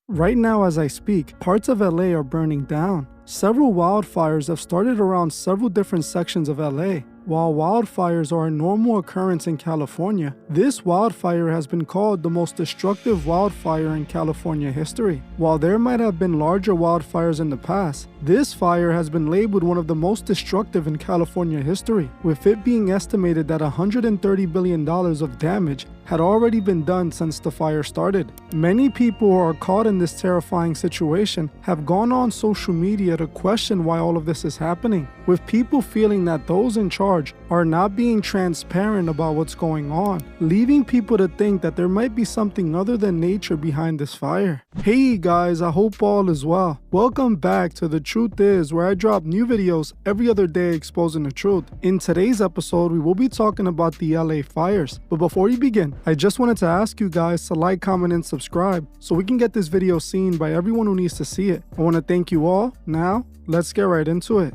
Right now as I speak, parts of LA are burning down. Several wildfires have started around several different sections of LA. While wildfires are a normal occurrence in California, this wildfire has been called the most destructive wildfire in California history. While there might have been larger wildfires in the past, this fire has been labeled one of the most destructive in California history, with it being estimated that $130 billion of damage had already been done since the fire started. Many people who are caught in this terrifying situation have gone on social media to question why all of this is happening, with people feeling that those in charge are not being transparent about what's going on, leaving people to think that there might be something other than nature behind this fire. Hey guys, I hope all is well. Welcome back to The Truth Is, where I drop new videos every other day exposing the truth. In today's episode, we will be talking about the LA fires. But before we begin, I just wanted to ask you guys to like, comment, and subscribe so we can get this video seen by everyone who needs to see it. I want to thank you all. Now, let's get right into it.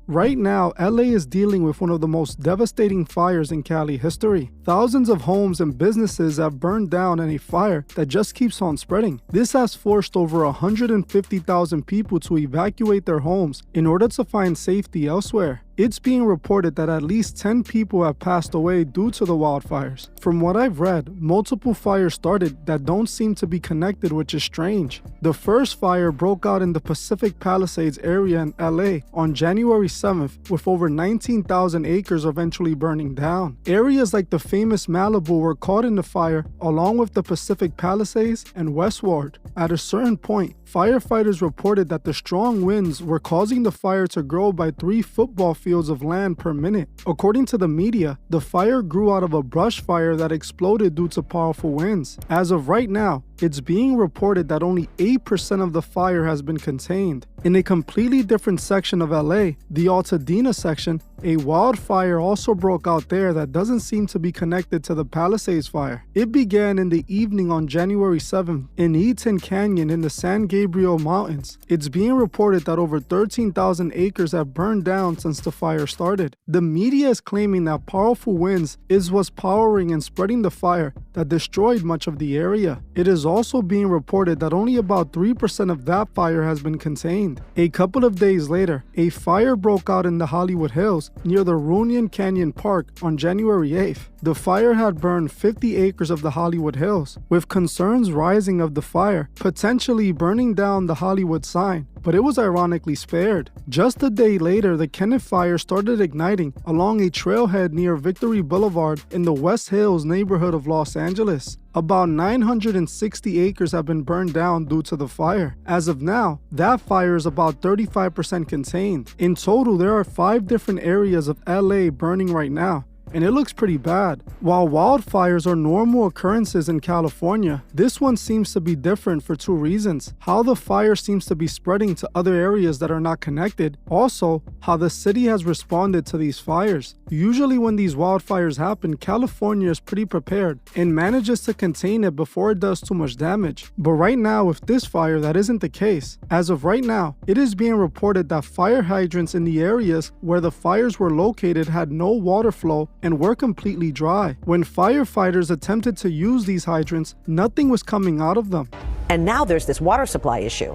Right now, LA is dealing with one of the most devastating fires in Cali history. Thousands of homes and businesses have burned down in a fire that just keeps on spreading. This has forced over 150,000 people to evacuate their homes in order to find safety elsewhere. It's being reported that at least 10 people have passed away due to the wildfires. From what I've read, multiple fires started that don't seem to be connected, which is strange. The first fire broke out in the Pacific Palisades area in LA on January 7th, with over 19,000 acres eventually burning down. Areas like the famous Malibu were caught in the fire, along with the Pacific Palisades and Westward. At a certain point, firefighters reported that the strong winds were causing the fire to grow by 3 football fields of land per minute. According to the media, the fire grew out of a brush fire that exploded due to powerful winds. As of right now, it's being reported that only 8% of the fire has been contained. In a completely different section of LA, the Altadena section, a wildfire also broke out there that doesn't seem to be connected to the Palisades fire. It began in the evening on January 7th in Eaton Canyon in the San Gabriel Mountains. It's being reported that over 13,000 acres have burned down since the fire started. The media is claiming that powerful winds is what's powering and spreading the fire that destroyed much of the area. It is also being reported that only about 3% of that fire has been contained. A couple of days later, a fire broke out in the Hollywood Hills near the Runyon Canyon Park on January 8th. The fire had burned 50 acres of the Hollywood Hills, with concerns rising of the fire potentially burning down the Hollywood sign, but it was ironically spared. Just a day later, the Kenneth fire started igniting along a trailhead near Victory Boulevard in the West Hills neighborhood of Los Angeles. About 960 acres have been burned down due to the fire. As of now, that fire is about 35% contained. In total, there are 5 different areas of LA burning right now, and it looks pretty bad. While wildfires are normal occurrences in California, this one seems to be different for 2 reasons: how the fire seems to be spreading to other areas that are not connected, also how the city has responded to these fires. Usually when these wildfires happen, California is pretty prepared and manages to contain it before it does too much damage. But right now with this fire, that isn't the case. As of right now, it is being reported that fire hydrants in the areas where the fires were located had no water flow and were completely dry. When firefighters attempted to use these hydrants, nothing was coming out of them. And now there's this water supply issue.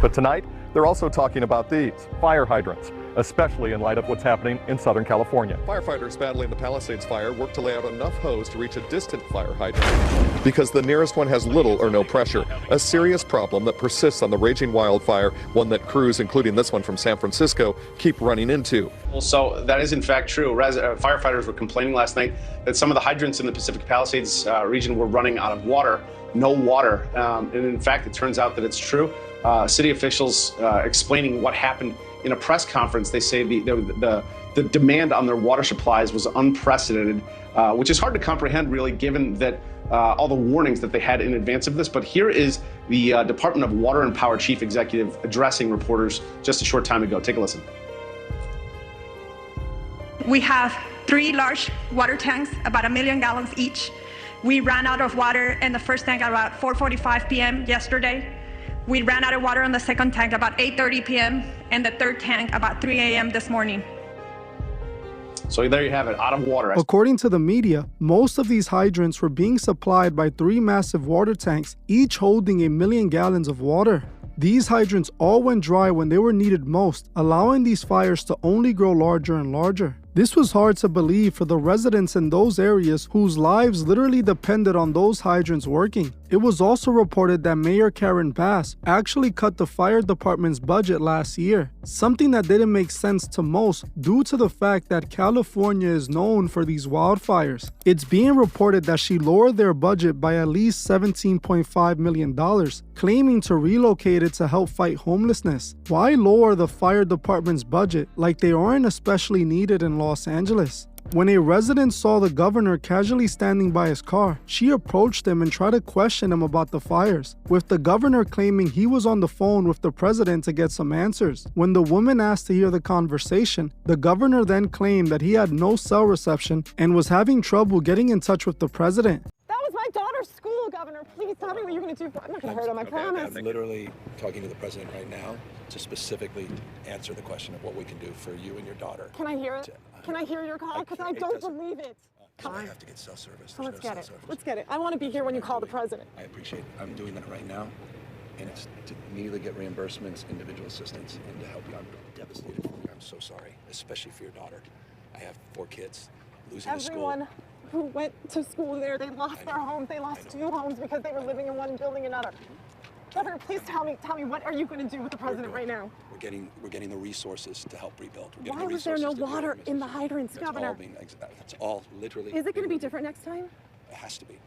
But tonight, they're also talking about these fire hydrants, especially in light of what's happening in Southern California. Firefighters battling the Palisades fire work to lay out enough hose to reach a distant fire hydrant because the nearest one has little or no pressure, a serious problem that persists on the raging wildfire, one that crews, including this one from San Francisco, keep running into. Well, so that is in fact true. Firefighters were complaining last night that some of the hydrants in the Pacific Palisades region were running out of water, no water. And in fact, it turns out that it's true. City officials explaining what happened in a press conference, they say the demand on their water supplies was unprecedented, which is hard to comprehend really, given that all the warnings that they had in advance of this. But here is the Department of Water and Power Chief Executive addressing reporters just a short time ago. Take a listen. We have 3 large water tanks, about 1 million gallons each. We ran out of water in the first tank at about 4:45 p.m. yesterday. We ran out of water in the second tank about 8:30 p.m. and the third tank about 3 a.m. this morning. So there you have it, out of water. According to the media, most of these hydrants were being supplied by 3 massive water tanks, each holding 1 million gallons of water. These hydrants all went dry when they were needed most, allowing these fires to only grow larger and larger. This was hard to believe for the residents in those areas whose lives literally depended on those hydrants working. It was also reported that Mayor Karen Bass actually cut the fire department's budget last year, something that didn't make sense to most due to the fact that California is known for these wildfires. It's being reported that she lowered their budget by at least $17.5 million, claiming to relocate it to help fight homelessness. Why lower the fire department's budget like they aren't especially needed in Los Angeles? When a resident saw the governor casually standing by his car, she approached him and tried to question him about the fires, with the governor claiming he was on the phone with the president to get some answers. When the woman asked to hear the conversation, the governor then claimed that he had no cell reception and was having trouble getting in touch with the president. That was my daughter's school, Governor. Please tell me what you're going to do. I'm not going to hurt him, I promise. I'm literally talking to the president right now to specifically answer the question of what we can do for you and your daughter. Can I hear it? Can I hear your call? Because I don't believe it. Come on. I have to get cell service. So let's get it. Let's get it. I want to be here when you call the president. I appreciate it. I'm doing that right now. And it's to immediately get reimbursements, individual assistance, and to help you. I'm devastated for you. I'm so sorry, especially for your daughter. I have 4 kids. Losing the school. Everyone who went to school there, they lost their homes. They lost 2 homes because they were living in one building another. Governor, please tell me, what are you going to do with the president right now? We're getting the resources to help rebuild. Why was there no water in the hydrants, Governor? That's all literally. Is it going to be different next time? It has to be.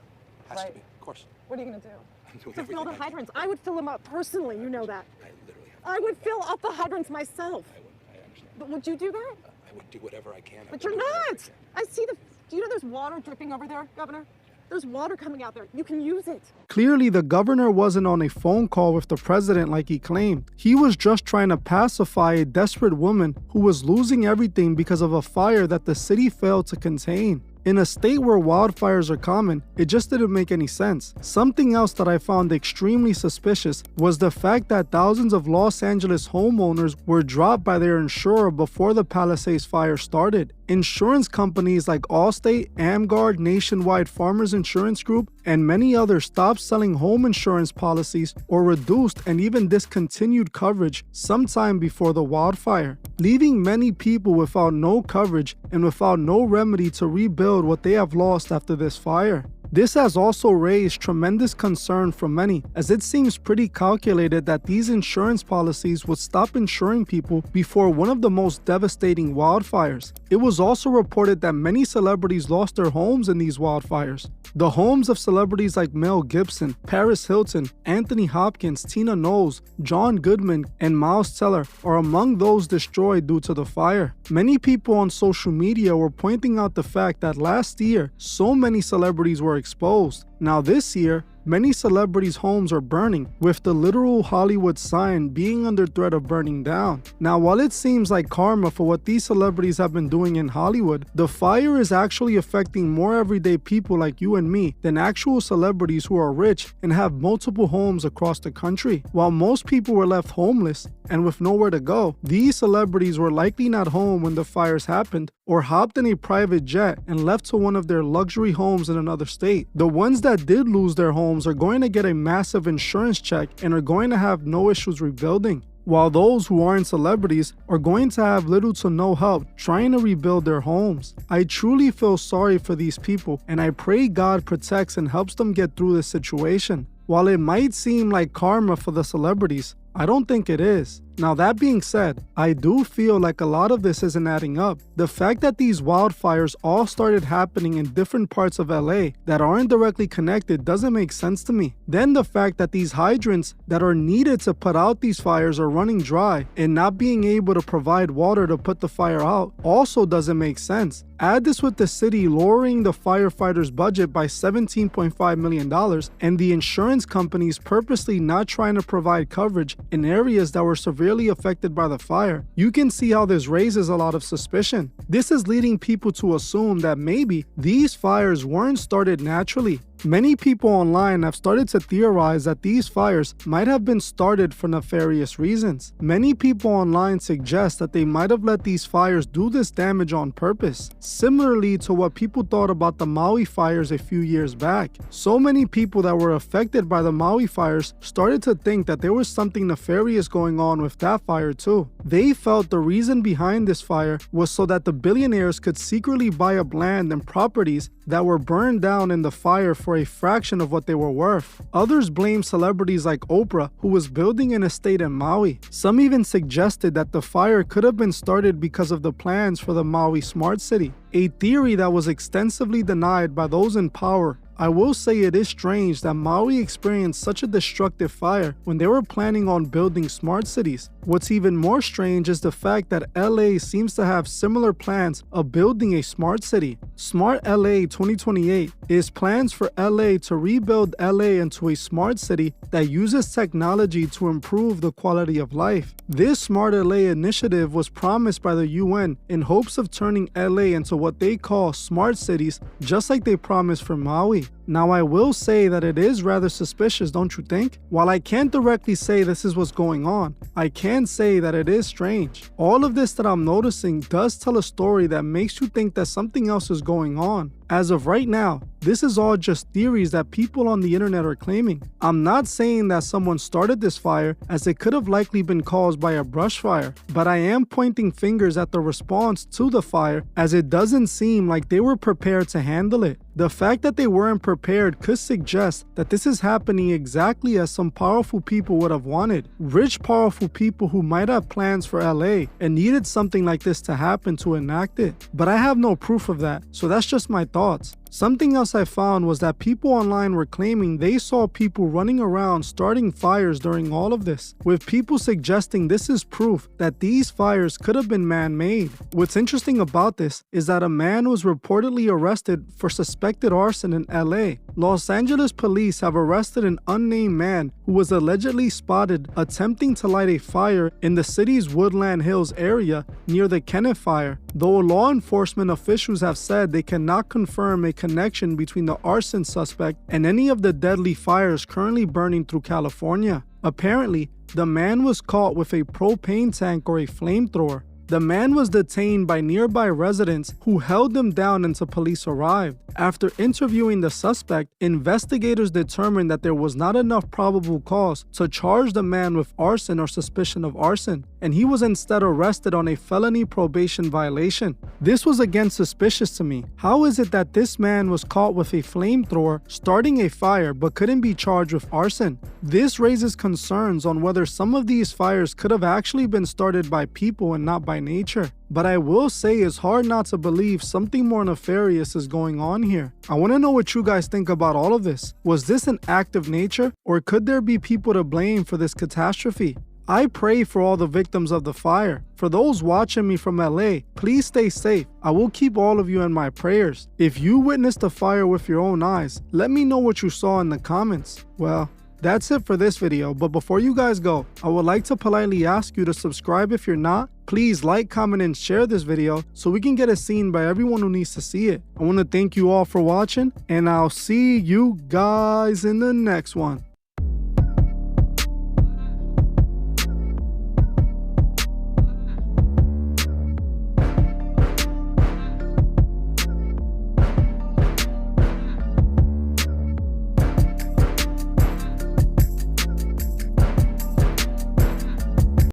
Has to be, of course. What are you going to do? I'm doing To fill everything the hydrants. I would fill them up personally, you know that. I literally have. I would fill up the hydrants myself. I understand. But would you do that? I would do whatever I can. But you're not. I see do you know there's water dripping over there, Governor? There's water coming out there. You can use it. Clearly, the governor wasn't on a phone call with the president like he claimed. He was just trying to pacify a desperate woman who was losing everything because of a fire that the city failed to contain. In a state where wildfires are common, it just didn't make any sense. Something else that I found extremely suspicious was the fact that thousands of Los Angeles homeowners were dropped by their insurer before the Palisades fire started. Insurance companies like Allstate, AmGuard, Nationwide Farmers Insurance Group, and many others stopped selling home insurance policies or reduced and even discontinued coverage sometime before the wildfire, leaving many people without no coverage and without no remedy to rebuild what they have lost after this fire. This has also raised tremendous concern from many, as it seems pretty calculated that these insurance policies would stop insuring people before one of the most devastating wildfires. It was also reported that many celebrities lost their homes in these wildfires. The homes of celebrities like Mel Gibson, Paris Hilton, Anthony Hopkins, Tina Knowles, John Goodman, and Miles Teller are among those destroyed due to the fire. Many people on social media were pointing out the fact that last year, so many celebrities were exposed. Now this year, many celebrities' homes are burning, with the literal Hollywood sign being under threat of burning down. Now, while it seems like karma for what these celebrities have been doing in Hollywood, the fire is actually affecting more everyday people like you and me than actual celebrities who are rich and have multiple homes across the country. While most people were left homeless and with nowhere to go, these celebrities were likely not home when the fires happened or hopped in a private jet and left to one of their luxury homes in another state. The ones that did lose their homes are going to get a massive insurance check and are going to have no issues rebuilding, while those who aren't celebrities are going to have little to no help trying to rebuild their homes. I truly feel sorry for these people, and I pray God protects and helps them get through this situation. While it might seem like karma for the celebrities, I don't think it is. Now, that being said, I do feel like a lot of this isn't adding up. The fact that these wildfires all started happening in different parts of LA that aren't directly connected doesn't make sense to me. Then the fact that these hydrants that are needed to put out these fires are running dry and not being able to provide water to put the fire out also doesn't make sense. Add this with the city lowering the firefighters' budget by $17.5 million and the insurance companies purposely not trying to provide coverage in areas that were severely affected by the fire. You can see how this raises a lot of suspicion. This is leading people to assume that maybe these fires weren't started naturally. Many people online have started to theorize that these fires might have been started for nefarious reasons. Many people online suggest that they might have let these fires do this damage on purpose, similarly to what people thought about the Maui fires a few years back. So many people that were affected by the Maui fires started to think that there was something nefarious going on with that fire too. They felt the reason behind this fire was so that the billionaires could secretly buy up land and properties that were burned down in the fire for a fraction of what they were worth. Others blamed celebrities like Oprah, who was building an estate in Maui. Some even suggested that the fire could have been started because of the plans for the Maui Smart City, a theory that was extensively denied by those in power. I will say it is strange that Maui experienced such a destructive fire when they were planning on building smart cities. What's even more strange is the fact that LA seems to have similar plans of building a smart city. Smart LA 2028 is plans for LA to rebuild LA into a smart city that uses technology to improve the quality of life. This Smart LA initiative was promised by the UN in hopes of turning LA into what they call smart cities, just like they promised for Maui. Now, I will say that it is rather suspicious, don't you think? While I can't directly say this is what's going on, I can say that it is strange. All of this that I'm noticing does tell a story that makes you think that something else is going on. As of right now, this is all just theories that people on the internet are claiming. I'm not saying that someone started this fire, as it could have likely been caused by a brush fire, but I am pointing fingers at the response to the fire, as it doesn't seem like they were prepared to handle it. The fact that they weren't prepared could suggest that this is happening exactly as some powerful people would have wanted. Rich, powerful people who might have plans for LA and needed something like this to happen to enact it. But I have no proof of that, so that's just my thoughts. Something else I found was that people online were claiming they saw people running around starting fires during all of this, with people suggesting this is proof that these fires could have been man-made. What's interesting about this is that a man was reportedly arrested for suspected arson in LA. Los Angeles police have arrested an unnamed man who was allegedly spotted attempting to light a fire in the city's Woodland Hills area near the Kenneth fire, though law enforcement officials have said they cannot confirm a connection between the arson suspect and any of the deadly fires currently burning through California. Apparently, the man was caught with a propane tank or a flamethrower. The man was detained by nearby residents who held him down until police arrived. After interviewing the suspect, investigators determined that there was not enough probable cause to charge the man with arson or suspicion of arson, and he was instead arrested on a felony probation violation. This was again suspicious to me. How is it that this man was caught with a flamethrower starting a fire but couldn't be charged with arson? This raises concerns on whether some of these fires could have actually been started by people and not by nature. But I will say it's hard not to believe something more nefarious is going on here. I want to know what you guys think about all of this. Was this an act of nature, or could there be people to blame for this catastrophe? I pray for all the victims of the fire. For those watching me from LA, please stay safe. I will keep all of you in my prayers. If you witnessed a fire with your own eyes, let me know what you saw in the comments. Well, that's it for this video, but before you guys go, I would like to politely ask you to subscribe if you're not. Please like, comment, and share this video so we can get it seen by everyone who needs to see it. I want to thank you all for watching, and I'll see you guys in the next one.